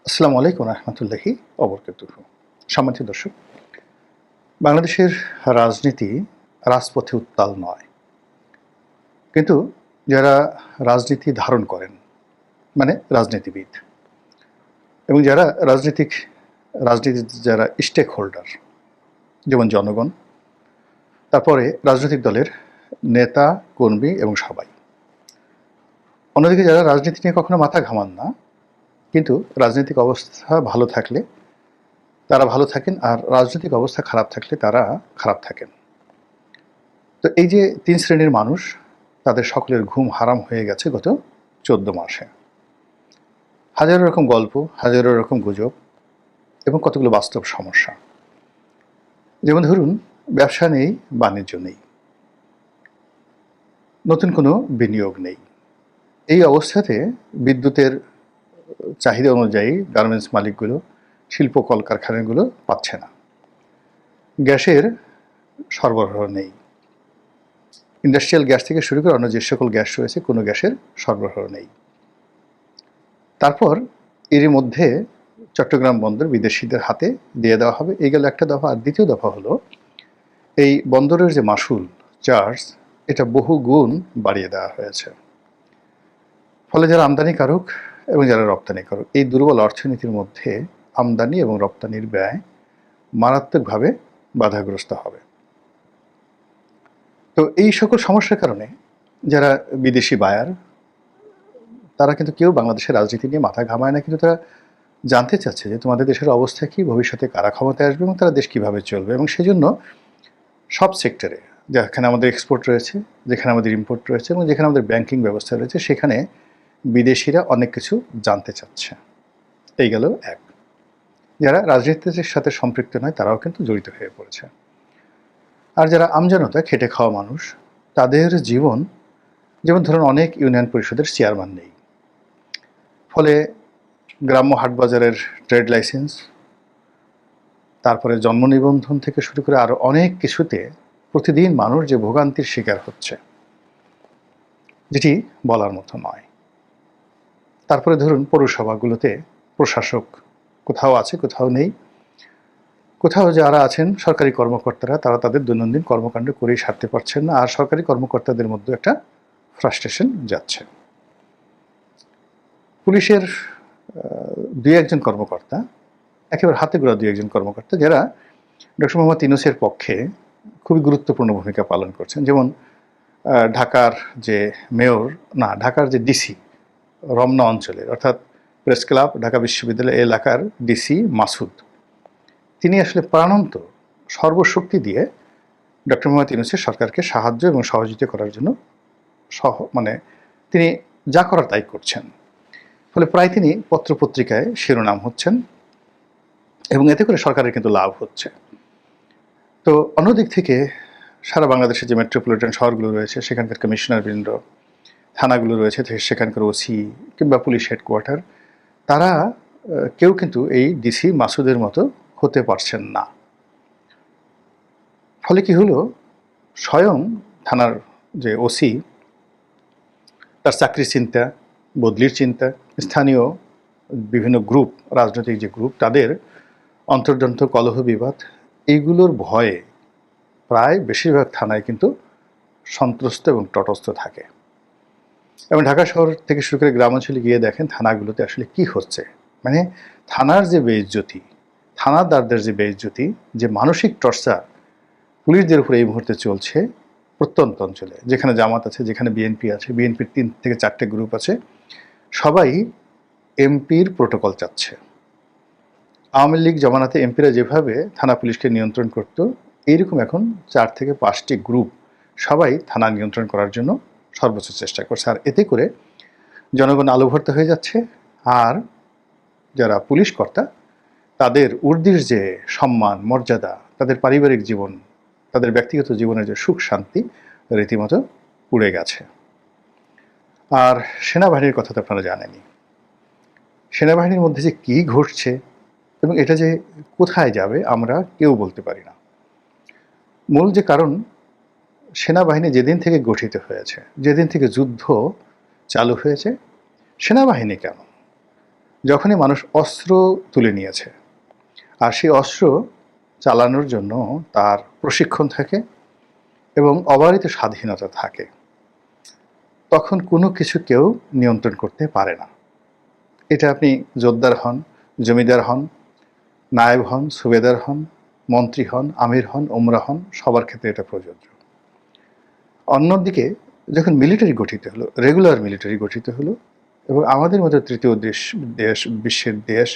আসসালামু আলাইকুম রহমতুল্লাহি অবরকাতুহু। সম্মানিত দর্শক, বাংলাদেশের রাজনীতি রাজপথে উত্তাল নয়, কিন্তু যারা রাজনীতি ধারণ করেন মানে রাজনীতিবিদ এবং যারা রাজনীতির যারা স্টেক হোল্ডার, যেমন জনগণ, তারপরে রাজনৈতিক দলের নেতা কর্মী এবং সবাই, অন্যদিকে যারা রাজনীতি নিয়ে কখনো মাথা ঘামান না, কিন্তু রাজনৈতিক অবস্থা ভালো থাকলে তারা ভালো থাকেন, আর রাজনৈতিক অবস্থা খারাপ থাকলে তারা খারাপ থাকেন। তো এই যে তিন শ্রেণীর মানুষ, তাদের সকলের ঘুম হারাম হয়ে গেছে গত 14 মাসে। হাজারো রকম গল্প, হাজারো রকম গুজব এবং কতগুলো বাস্তব সমস্যা। যেমন ধরুন, ব্যবসা নেই, বাণিজ্য নেই, নতুন কোনো বিনিয়োগ নেই। এই অবস্থাতে বিদ্যুতের চাহিদা অনুযায়ী গার্মেন্টস মালিকগুলো, শিল্প কলকারখানাগুলো পাচ্ছে না। গ্যাসের সরবরাহ নেই, ইন্ডাস্ট্রিয়াল গ্যাস থেকে শুরু করে অন্য যে সকল গ্যাস রয়েছে কোনো গ্যাসের সরবরাহ নেই। তারপর এরই মধ্যে চট্টগ্রাম বন্দর বিদেশিদের হাতে দিয়ে দেওয়া হবে, এই গেল একটা দফা। আর দ্বিতীয় দফা হলো এই বন্দরের যে মাসুল চার্জ, এটা বহু গুণ বাড়িয়ে দেওয়া হয়েছে। ফলে যারা আমদানিকারক এবং যারা রপ্তানিকারক, এই দুর্বল অর্থনীতির মধ্যে আমদানি এবং রপ্তানির ব্যয় মারাত্মকভাবে বাধাগ্রস্ত হবে। তো এই সকল সমস্যার কারণে যারা বিদেশি বায়ার, তারা কিন্তু কেউ বাংলাদেশের রাজনীতি নিয়ে মাথা ঘামায় না, কিন্তু তারা জানতে চাচ্ছে যে তোমাদের দেশের অবস্থা কী, ভবিষ্যতে কারা ক্ষমতায় আসবে এবং তারা দেশ কীভাবে চলবে। এবং সেজন্য সব সেক্টরে, যেখানে আমাদের এক্সপোর্ট রয়েছে, যেখানে আমাদের ইম্পোর্ট রয়েছে এবং যেখানে আমাদের ব্যাংকিং ব্যবস্থা রয়েছে, সেখানে বিদেশিরা অনেক কিছু জানতে চাচ্ছে। এই গেল এক। যারা রাজনীতির সাথে সম্পৃক্ত নয় তারাও কিন্তু জড়িত হয়ে পড়েছে। আর যারা আমজনতা, খেটে খাওয়া মানুষ, তাদের জীবন, যেমন ধরুন অনেক ইউনিয়ন পরিষদের চেয়ারম্যান নেই, ফলে গ্রাম্য হাটবাজারের ট্রেড লাইসেন্স, তারপরে জন্ম নিবন্ধন থেকে শুরু করে আরও অনেক কিছুতে প্রতিদিন মানুষ যে ভোগান্তির শিকার হচ্ছে, যেটি বলার মতো নয়। তারপরে ধরুন পৌরসভাগুলোতে প্রশাসক কোথাও আছে, কোথাও নেই। কোথাও যারা আছেন সরকারি কর্মকর্তারা, তারা তাদের দৈনন্দিন কর্মকাণ্ড করেই সারতে পারছেন না, আর সরকারি কর্মকর্তাদের মধ্যে একটা ফ্রাস্ট্রেশন যাচ্ছে। পুলিশের দুই একজন কর্মকর্তা, একেবারে হাতে গোড়া দুই একজন কর্মকর্তা, যারা ডক্টর মোহাম্মদ ইউনূসের পক্ষে খুবই গুরুত্বপূর্ণ ভূমিকা পালন করছেন। যেমন ঢাকার যে মেয়র, না ঢাকার যে ডিসি রমনা অঞ্চলের, অর্থাৎ প্রেস ক্লাব, ঢাকা বিশ্ববিদ্যালয় এলাকার ডিসি মাসুদ, তিনি আসলে প্রাণান্ত সর্বশক্তি দিয়ে ডক্টর মোহাম্মদ ইউনূসের সরকারকে সাহায্য এবং সহযোগিতা করার জন্য তিনি যা করার তাই করছেন। ফলে প্রায় তিনি পত্রপত্রিকায় শিরোনাম হচ্ছেন এবং এতে করে সরকারের কিন্তু লাভ হচ্ছে। তো অন্যদিক থেকে সারা বাংলাদেশে যে মেট্রোপলিটন শহরগুলো রয়েছে, সেখানকার কমিশনারবৃন্দ, থানাগুলো রয়েছে, সেখানকার ওসি কিংবা পুলিশ হেডকোয়ার্টার, তারা কেউ কিন্তু এই ডিসি মাসুদের মতো হতে পারছেন না। ফলে কি হলো, স্বয়ং থানার যে ওসি, তার চাকরির চিন্তা, বদলির চিন্তা, স্থানীয় বিভিন্ন গ্রুপ, রাজনৈতিক যে গ্রুপ, তাদের অন্তর্দ্বন্দ্ব, কলহ বিবাদ, এইগুলোর ভয়ে প্রায় বেশিরভাগ থানায় কিন্তু সন্ত্রস্ত এবং তটস্থ থাকে। এবং ঢাকা শহর থেকে শুরু করে গ্রামাঞ্চলে গিয়ে দেখেন থানাগুলোতে আসলে কি হচ্ছে। মানে থানার যে বেইজ্জতি, থানাদারদের যে বেইজ্জতি, যে মানসিক টর্চার পুলিশদের উপরে এই মুহূর্তে চলছে প্রত্যন্ত অঞ্চলে, যেখানে জামাত আছে, যেখানে বিএনপি আছে, বিএনপির 3 থেকে 4টে গ্রুপ আছে, সবাই এমপির প্রোটোকল চাচ্ছে। আওয়ামী লীগ জমানাতে এমপিরা যেভাবে থানা পুলিশকে নিয়ন্ত্রণ করত, এইরকম এখন 4 থেকে 5টি গ্রুপ সবাই থানা নিয়ন্ত্রণ করার জন্য সর্বোচ্চ চেষ্টা করছে। আর এতে করে জনগণ আলোভর্তা হয়ে যাচ্ছে, আর যারা পুলিশ কর্তা, তাদের ঊর্ধ্বের যে সম্মান, মর্যাদা, তাদের পারিবারিক জীবন, তাদের ব্যক্তিগত জীবনের যে সুখ শান্তি, রীতিমতো উড়ে গেছে। আর সেনাবাহিনীর কথা তো আপনারা জানেনই। সেনাবাহিনীর মধ্যে যে কী ঘটছে এবং এটা যে কোথায় যাবে আমরা কেউ বলতে পারি না। মূল যে কারণ, সেনাবাহিনী যেদিন থেকে গঠিত হয়েছে, যেদিন থেকে যুদ্ধ চালু হয়েছে, সেনাবাহিনী কেন, যখনই মানুষ অস্ত্র তুলে নিয়েছে, আর সেই অস্ত্র চালানোর জন্য তার প্রশিক্ষণ থাকে এবং অবারিত স্বাধীনতা থাকে, তখন কোনো কিছু কেউ নিয়ন্ত্রণ করতে পারে না। এটা আপনি জোদ্দার হন, জমিদার হন, নায়েব হন, সুবেদার হন, মন্ত্রী হন, আমির হন, ওমরা হন, সবার ক্ষেত্রে এটা প্রযোজ্য। অন্যদিকে যখন মিলিটারি গঠিত হলো, রেগুলার মিলিটারি গঠিত হলো, এবং আমাদের মতো তৃতীয় দেশ বিশ্বের দেশ,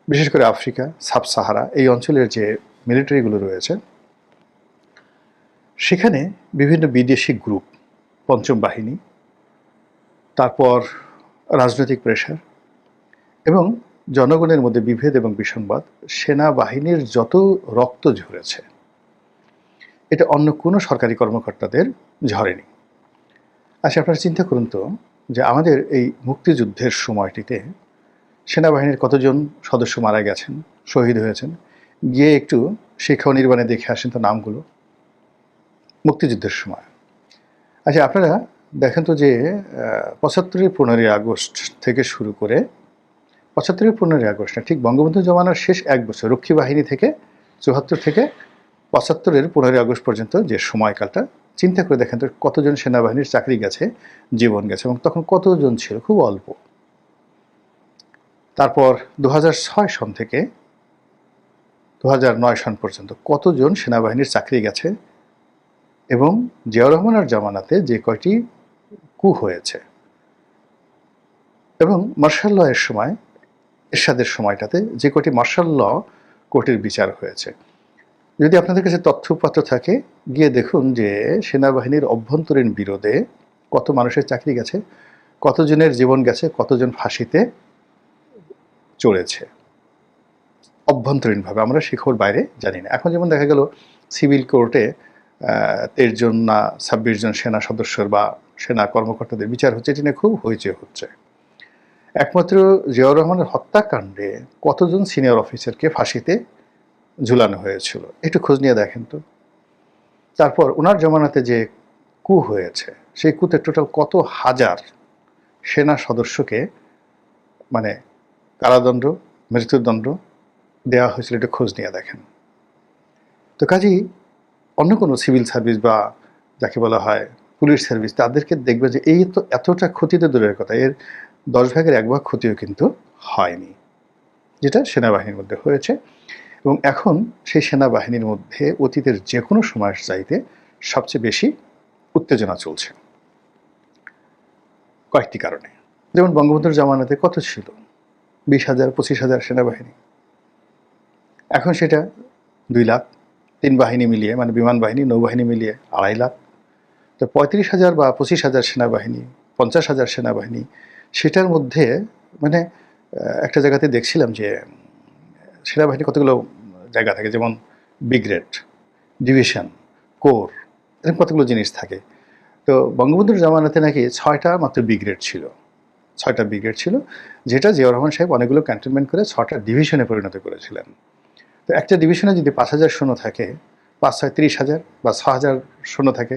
বিশেষ করে আফ্রিকা, সাব সাহারা এই অঞ্চলের যে মিলিটারিগুলো রয়েছে, সেখানে বিভিন্ন বিদেশি গ্রুপ, পঞ্চম বাহিনী, তারপর রাজনৈতিক প্রেশার এবং জনগণের মধ্যে বিভেদ এবং বিসংবাদ, সেনাবাহিনীর যত রক্ত ঝরেছে এটা অন্য কোনো সরকারি কর্মকর্তাদের ঝরেনি। আচ্ছা, আপনারা চিন্তা করুন তো যে আমাদের এই মুক্তিযুদ্ধের সময়টিতে সেনাবাহিনীর কতজন সদস্য মারা গেছেন, শহীদ হয়েছেন, গিয়ে একটু শিক্ষা ও নির্বাণে দেখে আসেন তো নামগুলো মুক্তিযুদ্ধের সময়। আচ্ছা, আপনারা দেখেন তো যে ৭৫-এর ১৫ই আগস্ট থেকে শুরু করে ৭৫-এর ১৫ই আগস্ট না, ঠিক বঙ্গবন্ধু জমানার শেষ এক বছর রক্ষী বাহিনী থেকে ৭৪ থেকে ৭৫-এর ১৫ই আগস্ট পর্যন্ত যে সময়কালটা চিন্তা করে দেখেন তো কতজন সেনাবাহিনীর চাকরি গেছে, জীবন গেছে, এবং তখন কতজন ছিল, খুব অল্প। তারপর ২০০৬ সন থেকে ২০০৯ সন পর্যন্ত কতজন সেনাবাহিনীর চাকরি গেছে, এবং জিয়াউর রহমানের জামানাতে যে কয়টি কু হয়েছে, এবং মার্শাল ল এর সময়, এরশাদের সময়টাতে যে কয়টি মার্শাল ল কোর্টের বিচার হয়েছে। যদি আপনাদের কাছে তথ্যপত্র থাকে, গিয়ে দেখুন যে সেনাবাহিনীর অভ্যন্তরীণ বিরোধে কত মানুষের চাকরি গেছে, কতজনের জীবন গেছে, কতজন ফাঁসিতে চড়েছে অভ্যন্তরীণভাবে। আমরা সে খবর বাইরে জানি না। এখন যেমন দেখা গেল সিভিল কোর্টে ২৩ জন না ২৬ জন সেনা সদস্যর বা সেনা কর্মকর্তাদের বিচার হচ্ছে, এটি নিয়ে খুব হইচই হচ্ছে। একমাত্র জিয়াউর রহমানের হত্যাকাণ্ডে কতজন সিনিয়র অফিসারকে ফাঁসিতে ঝুলানো হয়েছিল, একটু খোঁজ নিয়ে দেখেন তো। তারপর ওনার জমানাতে যে কু হয়েছে, সেই কুতে টোটাল কত হাজার সেনা সদস্যকে মানে কারাদণ্ড, মৃত্যুদণ্ড দেওয়া হয়েছিল, একটু খোঁজ নিয়ে দেখেন তো। কাজেই অন্য কোনো সিভিল সার্ভিস বা যাকে বলা হয় পুলিশ সার্ভিস, তাদেরকে দেখবে যে এই তো এতটা ক্ষতি তো দূরের কথা, এর ১০ ভাগের ১ ভাগ ক্ষতিও কিন্তু হয়নি, যেটা সেনাবাহিনীর মধ্যে হয়েছে। এবং এখন সেই সেনাবাহিনীর মধ্যে অতীতের যে কোনো সময়ের চাইতে সবচেয়ে বেশি উত্তেজনা চলছে কয়েকটি কারণে। যেমন বঙ্গবন্ধুর জামানাতে কত ছিল, ২০,০০০, ২৫,০০০ সেনাবাহিনী, এখন সেটা ২ লাখ, ৩ বাহিনী মিলিয়ে, মানে বিমান বাহিনী, নৌবাহিনী মিলিয়ে ২.৫ লাখ। তো ৩৫,০০০ বা ২৫,০০০ সেনাবাহিনী, ৫০,০০০ সেনাবাহিনী, সেটার মধ্যে মানে একটা জায়গাতে দেখছিলাম যে সেনাবাহিনী কতগুলো জায়গা থাকে, যেমন ব্রিগেড, ডিভিশন, কোর, এরকম কতগুলো জিনিস থাকে। তো বঙ্গবন্ধুর জামানাতে নাকি ৬টা মাত্র ব্রিগেড ছিল, ৬টা ব্রিগেড ছিল, যেটা জিয়াউর রহমান সাহেব অনেকগুলো ক্যান্টনমেন্ট করে ৬টা ডিভিশনে পরিণত করেছিলেন। তো একটা ডিভিশনে যদি ৫,০০০ সৈন্য থাকে, ৫-৬ ৩০,০০০ বা ৬,০০০ সৈন্য থাকে,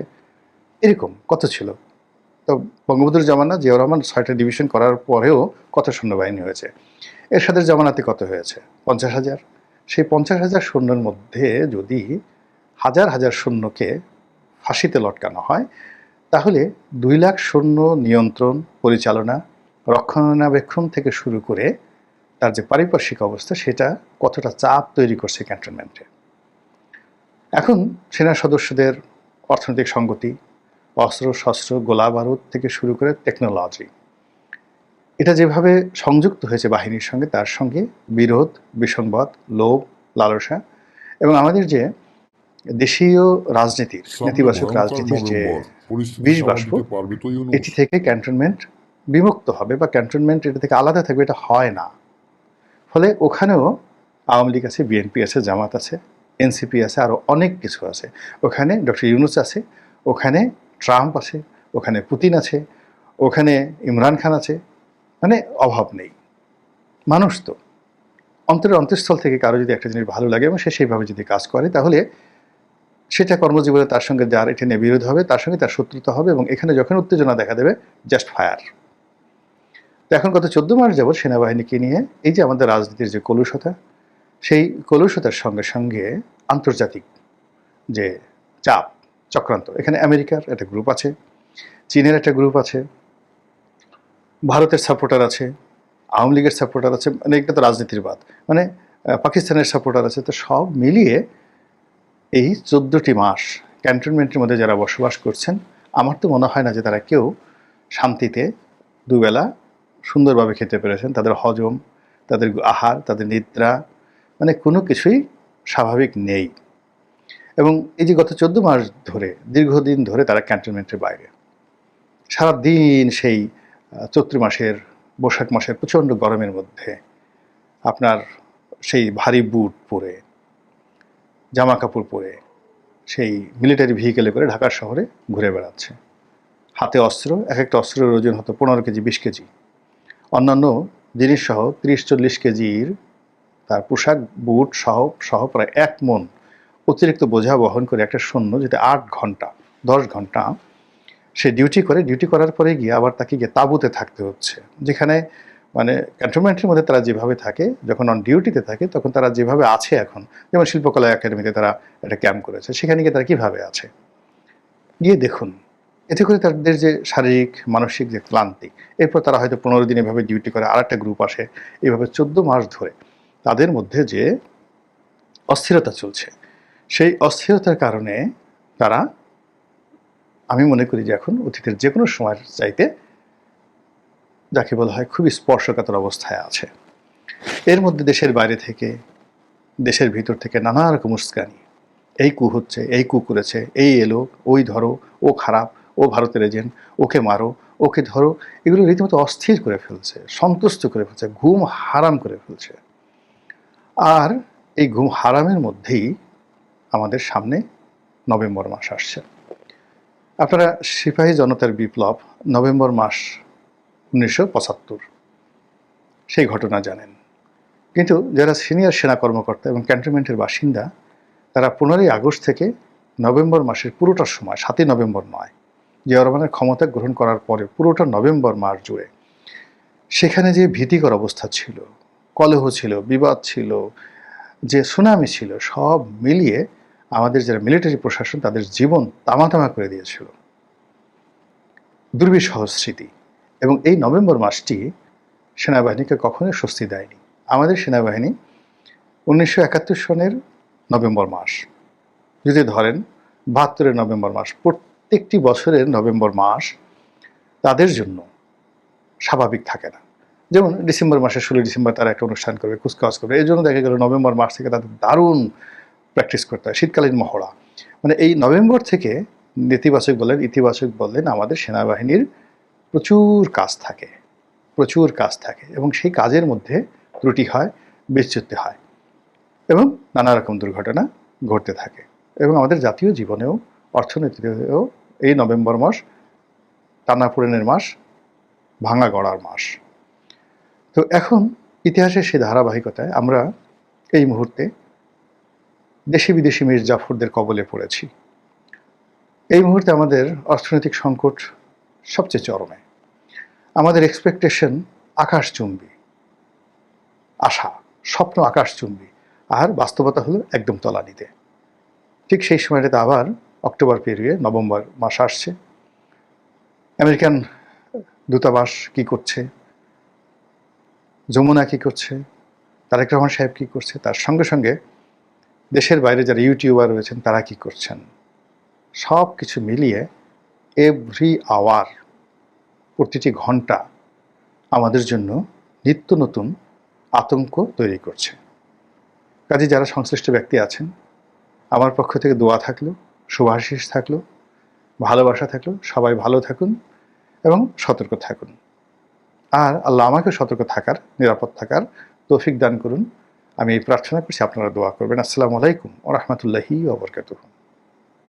এরকম কত ছিল। তো বঙ্গবন্ধুর জামানা জিয়াউর রহমান ৬টা ডিভিশন করার পরেও কত সৈন্যবাহিনী হয়েছে। এরশাদের জামানাতে কত হয়েছে, ৫০,০০০। সেই ৫০,০০০ সৈন্যের মধ্যে যদি হাজার হাজার সৈন্যকে ফাঁসিতে লটকানো হয়, তাহলে ২ লাখ সৈন্য নিয়ন্ত্রণ, পরিচালনা, রক্ষণাবেক্ষণ থেকে শুরু করে তার যে পারিপার্শ্বিক অবস্থা, সেটা কতটা চাপ তৈরি করছে ক্যান্টনমেন্টে। এখন সেনা সদস্যদের অর্থনৈতিক সঙ্গতি, অস্ত্র শস্ত্র, গোলা বারুদ থেকে শুরু করে টেকনোলজি, এটা যেভাবে সংযুক্ত হয়েছে বাহিনীর সঙ্গে, তার সঙ্গে বিরোধ, বিসংবাদ, লোভ, লালসা, এবং আমাদের যে দেশীয় রাজনীতির, নেতিবাচক রাজনীতির যে বিষ বাষ্প, এটি থেকে ক্যান্টনমেন্ট বিমুক্ত হবে বা ক্যান্টনমেন্ট এটা থেকে আলাদা থাকবে, এটা হয় না। ফলে ওখানেও আওয়ামী লীগ আছে, বিএনপি আছে, জামাত আছে, এনসিপি আছে, আরও অনেক কিছু আছে। ওখানে ডক্টর ইউনূস আছে, ওখানে ট্রাম্প আছে, ওখানে পুতিন আছে, ওখানে ইমরান খান আছে, মানে অভাব নেই। মানুষ তো অন্তরের অন্তঃস্থল থেকে কারো যদি একটা জিনিস ভালো লাগে এবং সে সেইভাবে যদি কাজ করে, তাহলে সেটা কর্মজীবনে তার সঙ্গে যার এটা নিয়ে বিরোধ হবে, তার সঙ্গে তার শত্রুতা হবে, এবং এখানে যখন উত্তেজনা দেখা দেবে, জাস্ট ফায়ার। তো এখন গত 14 মাস যাবৎ সেনাবাহিনীকে নিয়ে এই যে আমাদের রাজনীতির যে কলুষতা, সেই কলুষতার সঙ্গে সঙ্গে আন্তর্জাতিক যে চাপ, চক্রান্ত, এখানে আমেরিকার একটা গ্রুপ আছে, চীনের একটা গ্রুপ আছে, ভারতের সাপোর্টার আছে, আওয়ামী লীগের সাপোর্টার আছে, মানে এটা তো রাজনীতির বাদ, মানে পাকিস্তানের সাপোর্টার আছে। তো সব মিলিয়ে এই 14টি মাস ক্যান্টনমেন্টের মধ্যে যারা বসবাস করছেন, আমার তো মনে হয় না যে তারা কেউ শান্তিতে দুবেলা সুন্দরভাবে খেতে পেরেছেন। তাদের হজম, তাদের আহার, তাদের নিদ্রা, মানে কোনো কিছুই স্বাভাবিক নেই। এবং এই যে গত 14 মাস ধরে, দীর্ঘদিন ধরে তারা ক্যান্টনমেন্টের বাইরে, সারাদিন সেই চৈত্র মাসের, বৈশাখ মাসের প্রচণ্ড গরমের মধ্যে আপনার সেই ভারী বুট পরে, জামা কাপড় পরে, সেই মিলিটারি ভেহিকেলে করে ঢাকার শহরে ঘুরে বেড়াচ্ছে। হাতে অস্ত্র, এক একটা অস্ত্রের ওজন হতো 15 কেজি, 20 কেজি, অন্যান্য জিনিসসহ 30-40 কেজির তার পোশাক, বুট সহ প্রায় 1 মণ অতিরিক্ত বোঝা বহন করে একটা সৈন্য, যেটা 8 ঘন্টা 10 ঘন্টা সে ডিউটি করে, ডিউটি করার পরে গিয়ে আবার তাকে গিয়ে তাঁবুতে থাকতে হচ্ছে, যেখানে মানে ক্যান্টনমেন্টের মধ্যে তারা যেভাবে থাকে, যখন অন ডিউটিতে থাকে তখন তারা যেভাবে আছে এখন, যেমন শিল্পকলা একাডেমিতে তারা একটা ক্যাম্প করেছে, সেখানে গিয়ে তারা কীভাবে আছে গিয়ে দেখুন। এতে করে তাদের যে শারীরিক মানসিক যে ক্লান্তি, এরপর তারা হয়তো 15 দিন এভাবে ডিউটি করে, আর একটা গ্রুপ আসে, এইভাবে 14 মাস ধরে তাদের মধ্যে যে অস্থিরতা চলছে, সেই অস্থিরতার কারণে তারা, আমি মনে করি যে এখন অতীতের যে কোনো সময়ের চাইতে যাকে বলা হয় খুবই স্পর্শকাতর অবস্থায় আছে। এর মধ্যে দেশের বাইরে থেকে, দেশের ভিতর থেকে নানা রকম উস্কানি, এই কু হচ্ছে, এই কু করেছে, এই এলো, ওই ধরো, ও খারাপ, ও ভারতের এজেন্ট, ওকে মারো, ওকে ধরো, এগুলো রীতিমতো অস্থির করে ফেলছে, সন্তুষ্ট করে ফেলছে, ঘুম হারাম করে ফেলছে। আর এই ঘুম হারামের মধ্যেই আমাদের সামনে নভেম্বর মাস আসছে। আপনারা সিপাহী জনতার বিপ্লব নভেম্বর মাস 1975 সেই ঘটনা জানেন, কিন্তু যারা সিনিয়র সেনা কর্মকর্তা এবং ক্যান্টনমেন্টের বাসিন্দা, তারা 15ই আগস্ট থেকে নভেম্বর মাসের পুরোটা সময়, 7ই নভেম্বর নয়, জিয়াউর রহমানের ক্ষমতা গ্রহণ করার পরে পুরোটা নভেম্বর মাস জুড়ে সেখানে যে ভীতিকর অবস্থা ছিল, কলহ ছিল, বিবাদ ছিল, যে সুনামি ছিল, সব মিলিয়ে আমাদের যারা মিলিটারি প্রশাসন তাদের জীবন তামা করে দিয়েছিল। দুর্বিষহ স্মৃতি। এবং এই নভেম্বর মাসটি সেনাবাহিনীকে কখনোই স্বস্তি দেয়নি। আমাদের সেনাবাহিনী 1971 সনের নভেম্বর মাস, যদি ধরেন 72-এর নভেম্বর মাস, প্রত্যেকটি বছরের নভেম্বর মাস তাদের জন্য স্বাভাবিক থাকে না। যেমন ডিসেম্বর মাসে 16 ডিসেম্বর তারা একটা অনুষ্ঠান করবে, কুচকাওয়াজ করবে, এই জন্য দেখা গেল নভেম্বর মাস থেকে তাদের দারুণ প্র্যাকটিস করতে হয়, শীতকালীন মহড়া। মানে এই নভেম্বর থেকে নেতিবাচক বলেন, ইতিবাচক বলেন, আমাদের সেনাবাহিনীর প্রচুর কাজ থাকে, প্রচুর কাজ থাকে, এবং সেই কাজের মধ্যে ত্রুটি হয়, বিচ্যুতি হয়, এবং নানা রকম দুর্ঘটনা ঘটতে থাকে। এবং আমাদের জাতীয় জীবনেও, অর্থনীতিতেও এই নভেম্বর মাস টানাপোড়েনের মাস, ভাঙা গড়ার মাস। তো এখন ইতিহাসের সেই ধারাবাহিকতায় আমরা এই মুহূর্তে দেশি বিদেশি মীর জাফরদের কবলে পড়েছি। এই মুহূর্তে আমাদের অর্থনৈতিক সংকট সবচেয়ে চরমে, আমাদের এক্সপেকটেশন আকাশচুম্বী, আশা, স্বপ্ন আকাশচুম্বী, আর বাস্তবতা হলো একদম তলানিতে। ঠিক সেই সময়টাতে আবার অক্টোবর পেরিয়ে নভেম্বর মাস আসছে। আমেরিকান দূতাবাস কি করছে, যমুনা কি করছে, তারেক রহমান সাহেব কি করছে, তার সঙ্গে সঙ্গে দেশের বাইরে যারা ইউটিউবার রয়েছেন তারা কি করছেন, সব কিছু মিলিয়ে এভরি আওয়ার, প্রতিটি ঘন্টা আমাদের জন্য নিত্য নতুন আতঙ্ক তৈরি করছে। কাজে যারা সংশ্লিষ্ট ব্যক্তি আছেন, আমার পক্ষ থেকে দোয়া থাকলো, শুভাশিস থাকলো, ভালোবাসা থাকলো, সবাই ভালো থাকুন এবং সতর্ক থাকুন। আর আল্লাহ আমাকে সতর্ক থাকার, নিরাপদ থাকার তৌফিক দান করুন। আমি এই প্রার্থনা করছি, আপনারা দোয়া করবেন। আসসালামু আলাইকুম ওয়া রাহমাতুল্লাহি ওয়া বারাকাতুহু।